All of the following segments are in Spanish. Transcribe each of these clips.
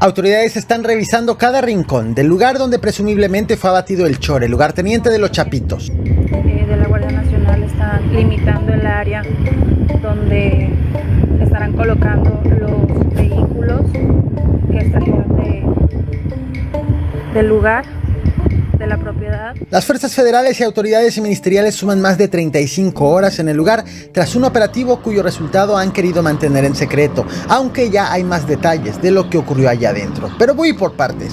Autoridades están revisando cada rincón del lugar donde presumiblemente fue abatido el Chore, lugarteniente de Los Chapitos. De la Guardia Nacional están limitando el área donde estarán colocando los vehículos que salieron del lugar, de la propiedad. Las fuerzas federales y autoridades ministeriales suman más de 35 horas en el lugar tras un operativo cuyo resultado han querido mantener en secreto, aunque ya hay más detalles de lo que ocurrió allá adentro. Pero voy por partes.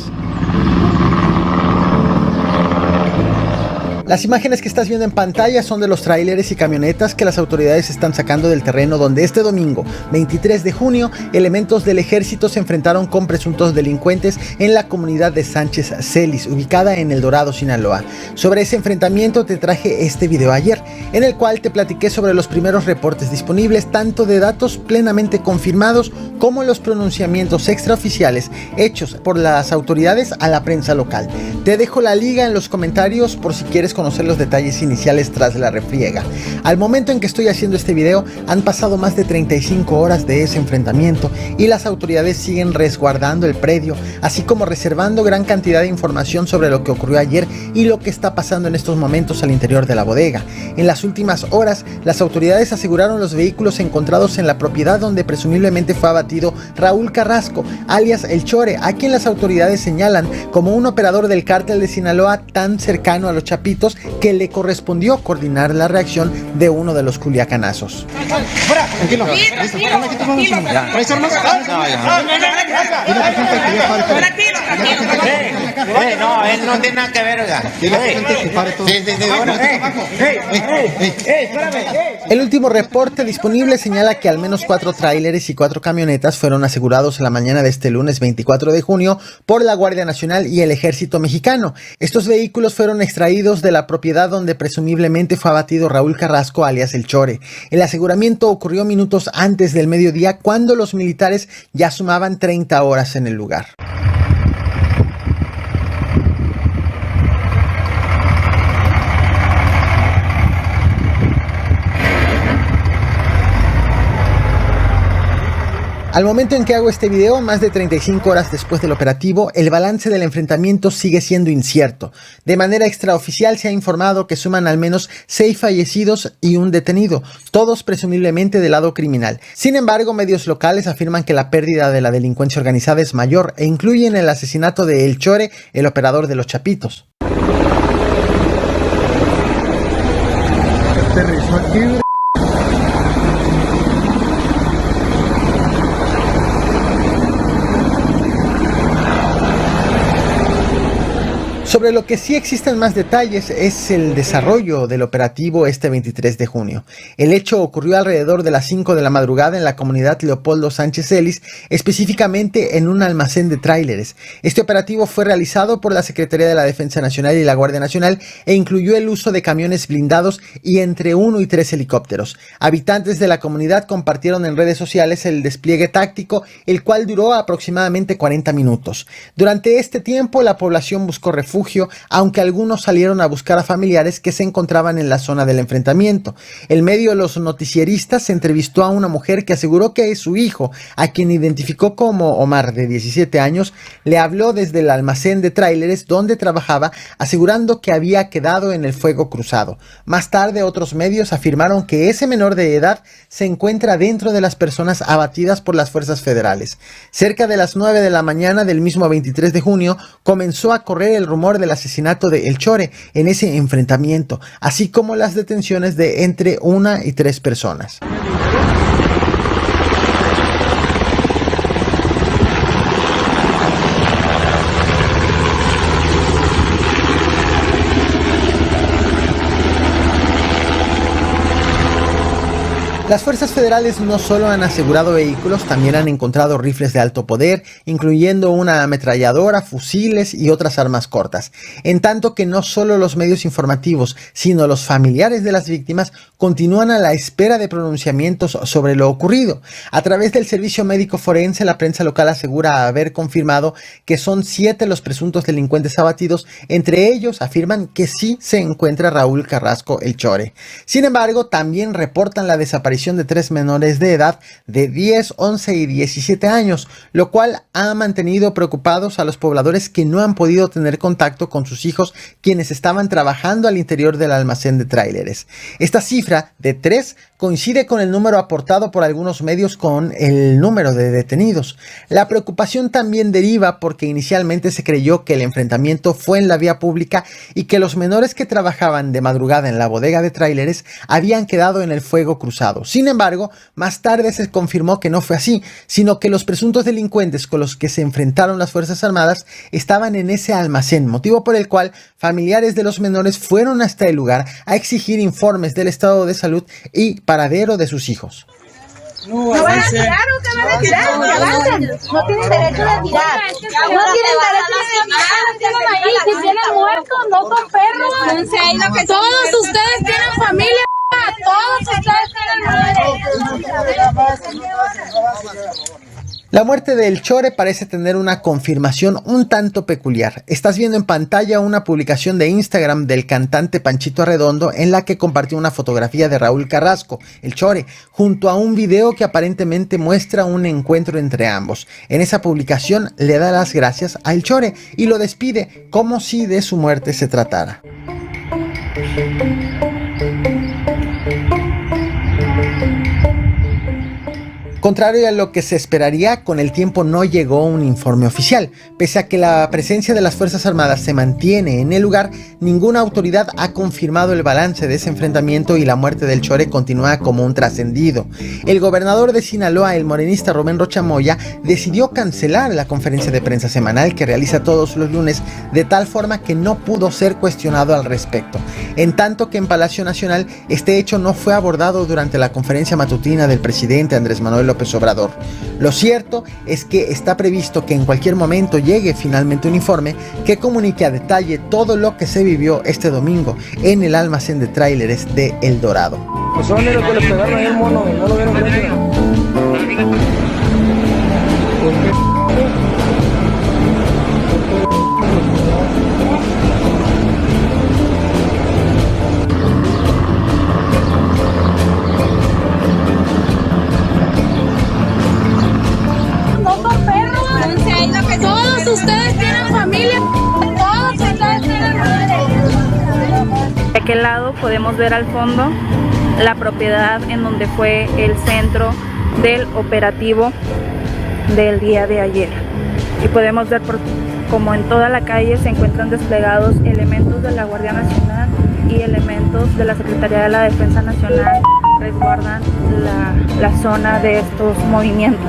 Las imágenes que estás viendo en pantalla son de los tráileres y camionetas que las autoridades están sacando del terreno donde este domingo, 23 de junio, elementos del ejército se enfrentaron con presuntos delincuentes en la comunidad de Sánchez Celis, ubicada en El Dorado, Sinaloa. Sobre ese enfrentamiento te traje este video ayer, en el cual te platiqué sobre los primeros reportes disponibles, tanto de datos plenamente confirmados como los pronunciamientos extraoficiales hechos por las autoridades a la prensa local. Te dejo la liga en los comentarios por si quieres conocer los detalles iniciales tras la refriega. Al momento en que estoy haciendo este video han pasado más de 35 horas de ese enfrentamiento y las autoridades siguen resguardando el predio, así como reservando gran cantidad de información sobre lo que ocurrió ayer y lo que está pasando en estos momentos al interior de la bodega. En las últimas horas, las autoridades aseguraron los vehículos encontrados en la propiedad donde presumiblemente fue abatido Raúl Carrasco, alias El Chore, a quien las autoridades señalan como un operador del cártel de Sinaloa tan cercano a Los Chapitos que le correspondió coordinar la reacción de uno de los culiacanazos. ¡Fuera! Tranquilo. No, él no tiene nada que ver, oiga. El último reporte disponible señala que al menos 4 tráileres y 4 camionetas fueron asegurados en la mañana de este lunes 24 de junio por la Guardia Nacional y el Ejército Mexicano. Estos vehículos fueron extraídos de la propiedad donde presumiblemente fue abatido Raúl Carrasco, alias El Chore. El aseguramiento ocurrió minutos antes del mediodía, cuando los militares ya sumaban 30 horas en el lugar. Al momento en que hago este video, más de 35 horas después del operativo, el balance del enfrentamiento sigue siendo incierto. De manera extraoficial se ha informado que suman al menos 6 fallecidos y un detenido, todos presumiblemente del lado criminal. Sin embargo, medios locales afirman que la pérdida de la delincuencia organizada es mayor e incluyen el asesinato de El Chore, el operador de Los Chapitos. Sobre lo que sí existen más detalles es el desarrollo del operativo este 23 de junio. El hecho ocurrió alrededor de las 5 de la madrugada en la comunidad Leopoldo Sánchez Celis, específicamente en un almacén de tráileres. Este operativo fue realizado por la Secretaría de la Defensa Nacional y la Guardia Nacional e incluyó el uso de camiones blindados y entre 1 y 3 helicópteros. Habitantes de la comunidad compartieron en redes sociales el despliegue táctico, el cual duró aproximadamente 40 minutos. Durante este tiempo la población buscó refugio, aunque algunos salieron a buscar a familiares que se encontraban en la zona del enfrentamiento. El medio Los Noticieristas entrevistó a una mujer que aseguró que su hijo, a quien identificó como Omar, de 17 años, le habló desde el almacén de tráileres donde trabajaba, asegurando que había quedado en el fuego cruzado. Más tarde, otros medios afirmaron que ese menor de edad se encuentra dentro de las personas abatidas por las fuerzas federales. Cerca de las 9 de la mañana del mismo 23 de junio, comenzó a correr el rumor del asesinato de El Chore en ese enfrentamiento, así como las detenciones de entre 1 y 3 personas. Las fuerzas federales no solo han asegurado vehículos, también han encontrado rifles de alto poder, incluyendo una ametralladora, fusiles y otras armas cortas. En tanto que no solo los medios informativos, sino los familiares de las víctimas continúan a la espera de pronunciamientos sobre lo ocurrido. A través del servicio médico forense, la prensa local asegura haber confirmado que son 7 los presuntos delincuentes abatidos. Entre ellos afirman que sí se encuentra Raúl Carrasco El Chore. Sin embargo, también reportan la desaparición desaparición de 3 menores de edad de 10, 11 y 17 años, lo cual ha mantenido preocupados a los pobladores que no han podido tener contacto con sus hijos, quienes estaban trabajando al interior del almacén de tráileres. Esta cifra de 3 coincide con el número aportado por algunos medios con el número de detenidos. La preocupación también deriva porque inicialmente se creyó que el enfrentamiento fue en la vía pública y que los menores que trabajaban de madrugada en la bodega de tráileres habían quedado en el fuego cruzado. Sin embargo, más tarde se confirmó que no fue así, sino que los presuntos delincuentes con los que se enfrentaron las Fuerzas Armadas estaban en ese almacén, motivo por el cual familiares de los menores fueron hasta el lugar a exigir informes del estado de salud y paradero de sus hijos. No van a tirar o te van a tirar, no tienen derecho de tirar. No tienen derecho de tirar, ahí, si tienen muertos, no son perros. Todos ustedes tienen familia, todos ustedes tienen madre. La muerte del Chore parece tener una confirmación un tanto peculiar. Estás viendo en pantalla una publicación de Instagram del cantante Panchito Arredondo en la que compartió una fotografía de Raúl Carrasco, el Chore, junto a un video que aparentemente muestra un encuentro entre ambos. En esa publicación le da las gracias al Chore y lo despide como si de su muerte se tratara. Contrario a lo que se esperaría, con el tiempo no llegó un informe oficial. Pese a que la presencia de las Fuerzas Armadas se mantiene en el lugar, ninguna autoridad ha confirmado el balance de ese enfrentamiento y la muerte del Chore continúa como un trascendido. El gobernador de Sinaloa, el morenista Rubén Rocha Moya, decidió cancelar la conferencia de prensa semanal que realiza todos los lunes, de tal forma que no pudo ser cuestionado al respecto. En tanto que en Palacio Nacional, este hecho no fue abordado durante la conferencia matutina del presidente Andrés Manuel López Obrador. Lo cierto es que está previsto que en cualquier momento llegue finalmente un informe que comunique a detalle todo lo que se vivió este domingo en el almacén de tráileres de El Dorado. Pues son los que le pegaron ahí al mono, no lo vieron frente. Ustedes tienen familia, todos ustedes tienen madre. De aquel lado podemos ver al fondo la propiedad en donde fue el centro del operativo del día de ayer. Y podemos ver como en toda la calle se encuentran desplegados elementos de la Guardia Nacional y elementos de la Secretaría de la Defensa Nacional que resguardan la zona de estos movimientos.